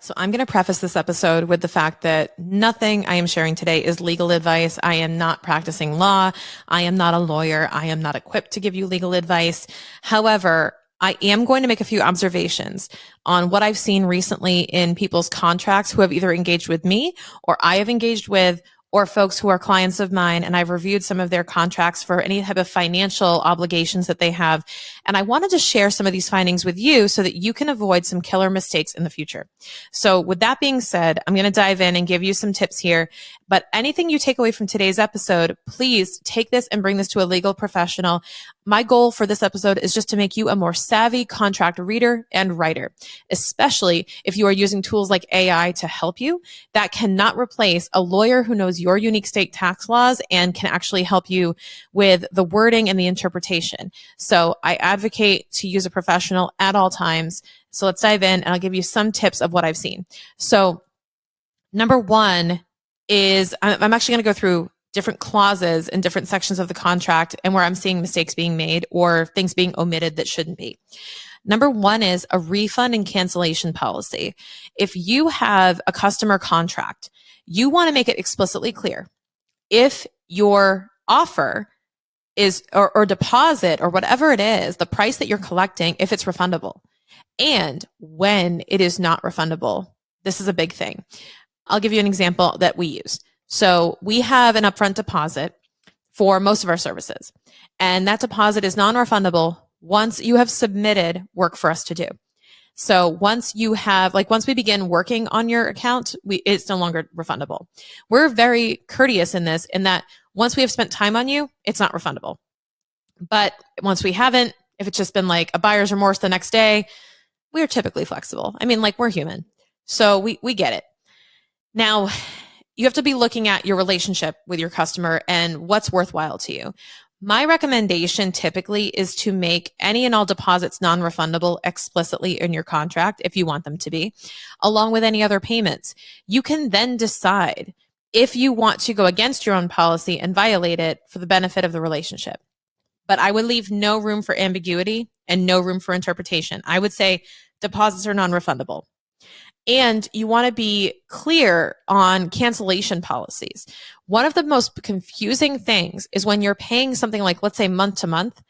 So I'm going to preface this episode with the fact that nothing I am sharing today is legal advice. I am not practicing law. I am not a lawyer. I am not equipped to give you legal advice. However, I am going to make a few observations on what I've seen recently in people's contracts who have either engaged with me or I have engaged with, or folks who are clients of mine, and I've reviewed some of their contracts for any type of financial obligations that they have. And I wanted to share some of these findings with you so that you can avoid some killer mistakes in the future. So with that being said, I'm going to dive in and give you some tips here. But anything you take away from today's episode, please take this and bring this to a legal professional. My goal for this episode is just to make you a more savvy contract reader and writer, especially if you are using tools like AI to help you. That cannot replace a lawyer who knows your unique state tax laws and can actually help you with the wording and the interpretation. So I advocate to use a professional at all times. So let's dive in and I'll give you some tips of what I've seen. So number one is I'm actually going to go through different clauses in different sections of the contract and where I'm seeing mistakes being made or things being omitted that shouldn't be. Number one is a refund and cancellation policy. If you have a customer contract, you want to make it explicitly clear if your offer is or deposit or whatever it is, the price that you're collecting, if it's refundable and when it is not refundable. This is a big thing. I'll give you an example that we use. So we have an upfront deposit for most of our services, and that deposit is non-refundable once you have submitted work for us to do. So once we begin working on your account, it's no longer refundable. We're very courteous in this, in that once we have spent time on you, it's not refundable. But once we haven't, if it's just been like a buyer's remorse the next day, we are typically flexible. I mean, like, we're human. So we get it. Now, you have to be looking at your relationship with your customer and what's worthwhile to you. My recommendation typically is to make any and all deposits non-refundable explicitly in your contract if you want them to be, along with any other payments. You can then decide if you want to go against your own policy and violate it for the benefit of the relationship. But I would leave no room for ambiguity and no room for interpretation. I would say deposits are non-refundable. And you want to be clear on cancellation policies. One of the most confusing things is when you're paying something like, let's say, month to month.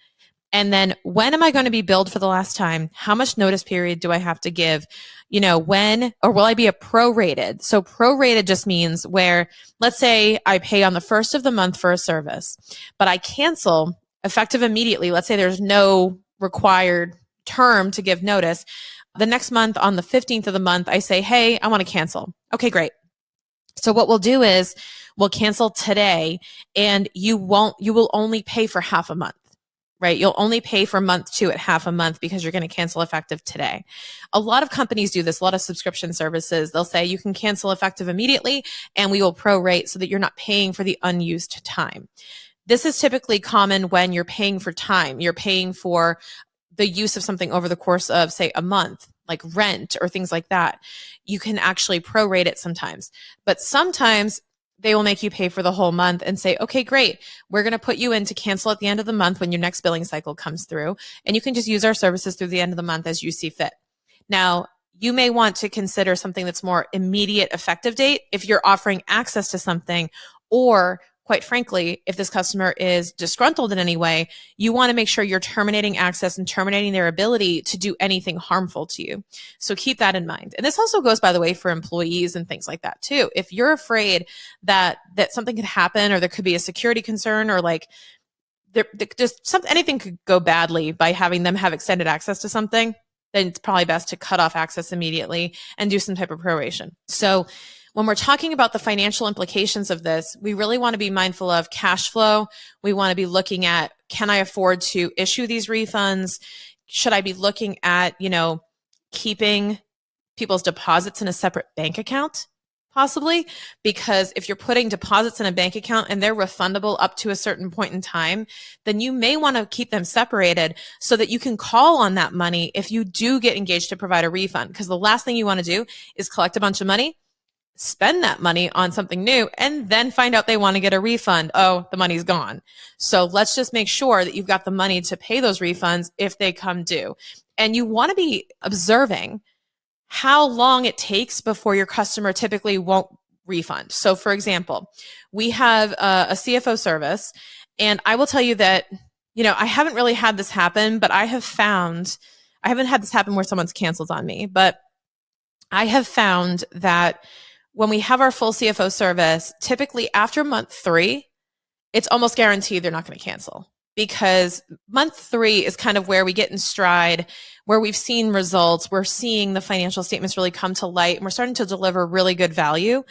And then when am I going to be billed for the last time? How much notice period do I have to give? When, or will I be a prorated? So prorated just means where, let's say I pay on the first of the month for a service, but I cancel effective immediately. Let's say there's no required term to give notice. The next month on the 15th of the month, I say, hey, I want to cancel. Okay, great. So what we'll do is we'll cancel today, and you will only pay for half a month, right? You'll only pay for month 2 at half a month because you're going to cancel effective today. A lot of companies do this, a lot of subscription services. They'll say you can cancel effective immediately and we will prorate so that you're not paying for the unused time. This is typically common when you're paying for time. You're paying for the use of something over the course of, say, a month, like rent or things like that. You can actually prorate it sometimes. But sometimes they will make you pay for the whole month and say, okay, great, we're going to put you in to cancel at the end of the month when your next billing cycle comes through. And you can just use our services through the end of the month as you see fit. Now, you may want to consider something that's more immediate effective date if you're offering access to something, or quite frankly, if this customer is disgruntled in any way, you want to make sure you're terminating access and terminating their ability to do anything harmful to you. So keep that in mind. And this also goes, by the way, for employees and things like that too. If you're afraid that something could happen, or there could be a security concern, or like anything could go badly by having them have extended access to something, then it's probably best to cut off access immediately and do some type of proration. So when we're talking about the financial implications of this, we really want to be mindful of cash flow. We want to be looking at, can I afford to issue these refunds? Should I be looking at, keeping people's deposits in a separate bank account? Possibly, because if you're putting deposits in a bank account and they're refundable up to a certain point in time, then you may want to keep them separated so that you can call on that money if you do get engaged to provide a refund. Because the last thing you want to do is collect a bunch of money, spend that money on something new, and then find out they want to get a refund. Oh, the money's gone. So let's just make sure that you've got the money to pay those refunds if they come due. And you want to be observing how long it takes before your customer typically won't refund. So for example, we have a CFO service, and I will tell you that, I haven't really had this happen, but I haven't had this happen where someone's canceled on me, but I have found that when we have our full CFO service, typically after month 3, it's almost guaranteed they're not going to cancel, because month 3 is kind of where we get in stride, where we've seen results. We're seeing the financial statements really come to light, and we're starting to deliver really good value,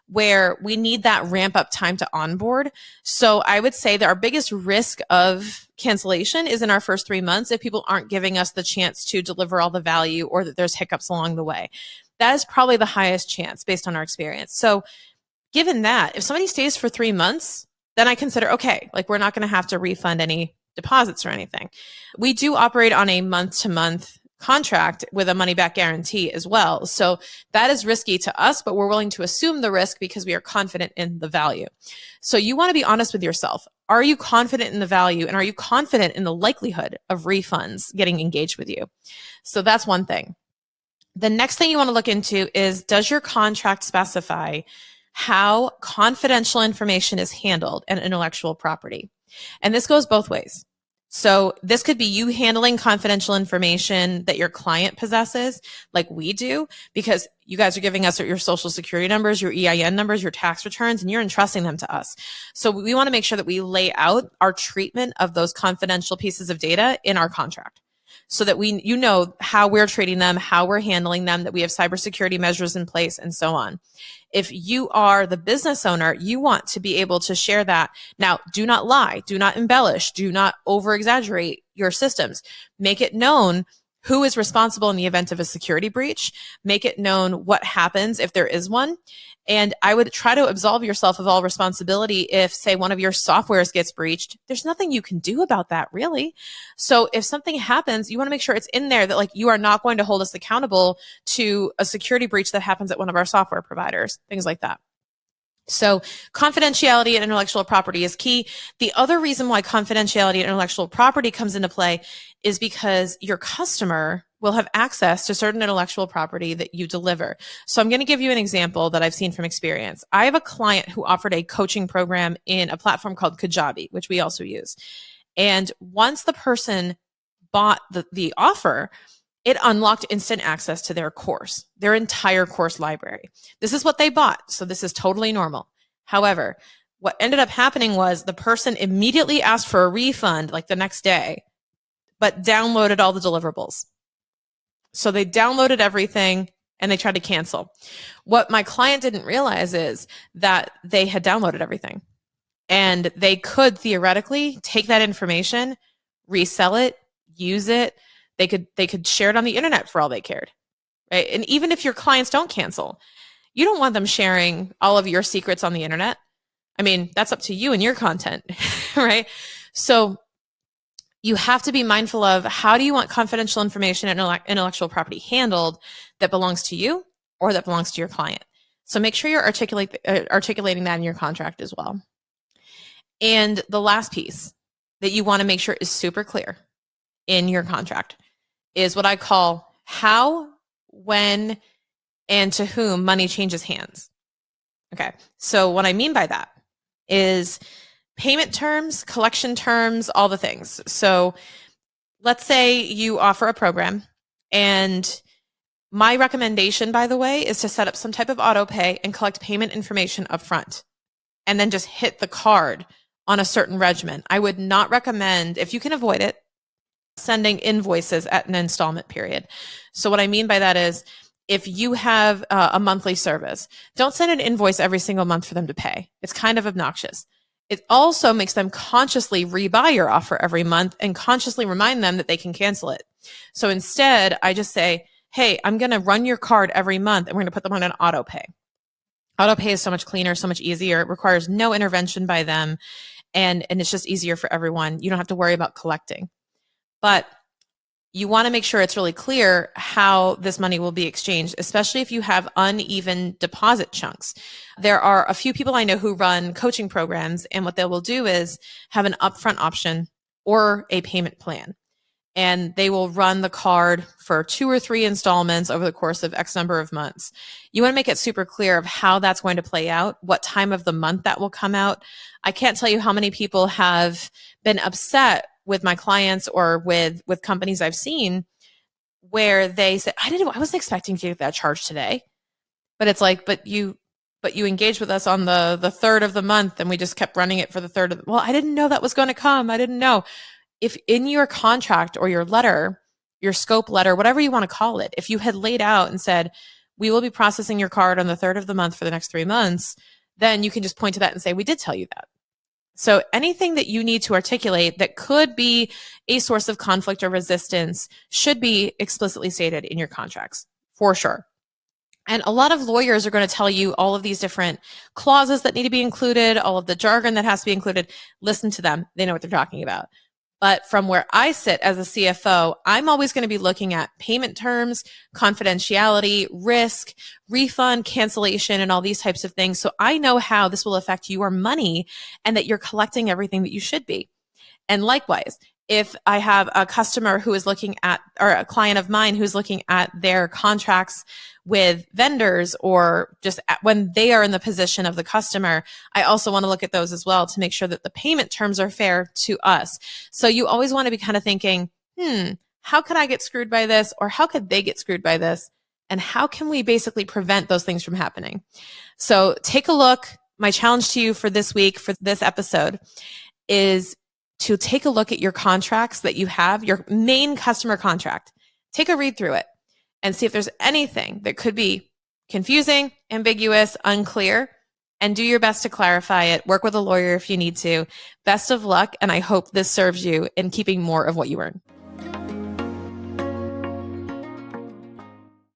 where we need that ramp up time to onboard. So I would say that our biggest risk of cancellation is in our first 3 months if people aren't giving us the chance to deliver all the value, or that there's hiccups along the way. That is probably the highest chance based on our experience. So given that, if somebody stays for 3 months, then I consider, okay, like we're not going to have to refund any deposits or anything. We do operate on a month-to-month contract with a money-back guarantee as well. So that is risky to us, but we're willing to assume the risk because we are confident in the value. So you want to be honest with yourself. Are you confident in the value, and are you confident in the likelihood of refunds getting engaged with you? So that's one thing. The next thing you want to look into is, does your contract specify how confidential information is handled in intellectual property? And this goes both ways. So this could be you handling confidential information that your client possesses, like we do, because you guys are giving us your social security numbers, your EIN numbers, your tax returns, and you're entrusting them to us. So we want to make sure that we lay out our treatment of those confidential pieces of data in our contract, so that you know how we're treating them, how we're handling them, that we have cybersecurity measures in place, and so on. If you are the business owner, you want to be able to share that. Now, do not lie, do not embellish, do not over-exaggerate your systems. Make it known who is responsible in the event of a security breach. Make it known what happens if there is one. And I would try to absolve yourself of all responsibility if, say, one of your softwares gets breached. There's nothing you can do about that, really. So if something happens, you want to make sure it's in there that, like, you are not going to hold us accountable to a security breach that happens at one of our software providers, things like that. So confidentiality and intellectual property is key. The other reason why confidentiality and intellectual property comes into play is because your customer will have access to certain intellectual property that you deliver. So I'm going to give you an example that I've seen from experience. I have a client who offered a coaching program in a platform called Kajabi, which we also use. And once the person bought the offer, it unlocked instant access to their course, their entire course library. This is what they bought, so this is totally normal. However, what ended up happening was the person immediately asked for a refund like the next day, but downloaded all the deliverables. So they downloaded everything and they tried to cancel. What my client didn't realize is that they had downloaded everything, and they could theoretically take that information, resell it, use it. They could share it on the internet for all they cared, right? And even if your clients don't cancel, you don't want them sharing all of your secrets on the internet. I mean, that's up to you and your content, right? So you have to be mindful of, how do you want confidential information and intellectual property handled that belongs to you or that belongs to your client? So make sure you're articulating that in your contract as well. And the last piece that you want to make sure is super clear in your contract is what I call how, when, and to whom money changes hands. Okay, so what I mean by that is payment terms, collection terms, all the things. So let's say you offer a program, and my recommendation, by the way, is to set up some type of auto pay and collect payment information up front, and then just hit the card on a certain regimen. I would not recommend, if you can avoid it, sending invoices at an installment period. So what I mean by that is, if you have a monthly service, don't send an invoice every single month for them to pay. It's kind of obnoxious. It also makes them consciously rebuy your offer every month and consciously remind them that they can cancel it. So instead, I just say, hey, I'm going to run your card every month, and we're going to put them on an auto pay. Auto pay is so much cleaner, so much easier. It requires no intervention by them, and it's just easier for everyone. You don't have to worry about collecting. But you want to make sure it's really clear how this money will be exchanged, especially if you have uneven deposit chunks. There are a few people I know who run coaching programs, and what they will do is have an upfront option or a payment plan. and they will run the card for 2 or 3 installments over the course of X number of months. You want to make it super clear of how that's going to play out, what time of the month that will come out. I can't tell you how many people have been upset with my clients or with companies I've seen where they said, I wasn't expecting to get that charge today. But it's like, but you engaged with us on the third of the month and we just kept running it for the third of well, I didn't know that was going to come. I didn't know. If in your contract or your letter, your scope letter, whatever you want to call it, if you had laid out and said, we will be processing your card on the third of the month for the next 3 months, then you can just point to that and say, we did tell you that. So anything that you need to articulate that could be a source of conflict or resistance should be explicitly stated in your contracts, for sure. And a lot of lawyers are going to tell you all of these different clauses that need to be included, all of the jargon that has to be included. Listen to them. They know what they're talking about. But from where I sit as a CFO, I'm always going to be looking at payment terms, confidentiality, risk, refund, cancellation, and all these types of things. So I know how this will affect your money and that you're collecting everything that you should be. And likewise, if I have a customer who is looking at, or a client of mine who's looking at their contracts with vendors, or just when they are in the position of the customer, I also want to look at those as well to make sure that the payment terms are fair to us. So you always want to be kind of thinking, how could I get screwed by this? Or how could they get screwed by this? And how can we basically prevent those things from happening? So take a look. My challenge to you for this week, for this episode, is to take a look at your contracts that you have, your main customer contract. Take a read through it and see if there's anything that could be confusing, ambiguous, unclear, and do your best to clarify it. Work with a lawyer if you need to. Best of luck, and I hope this serves you in keeping more of what you earn.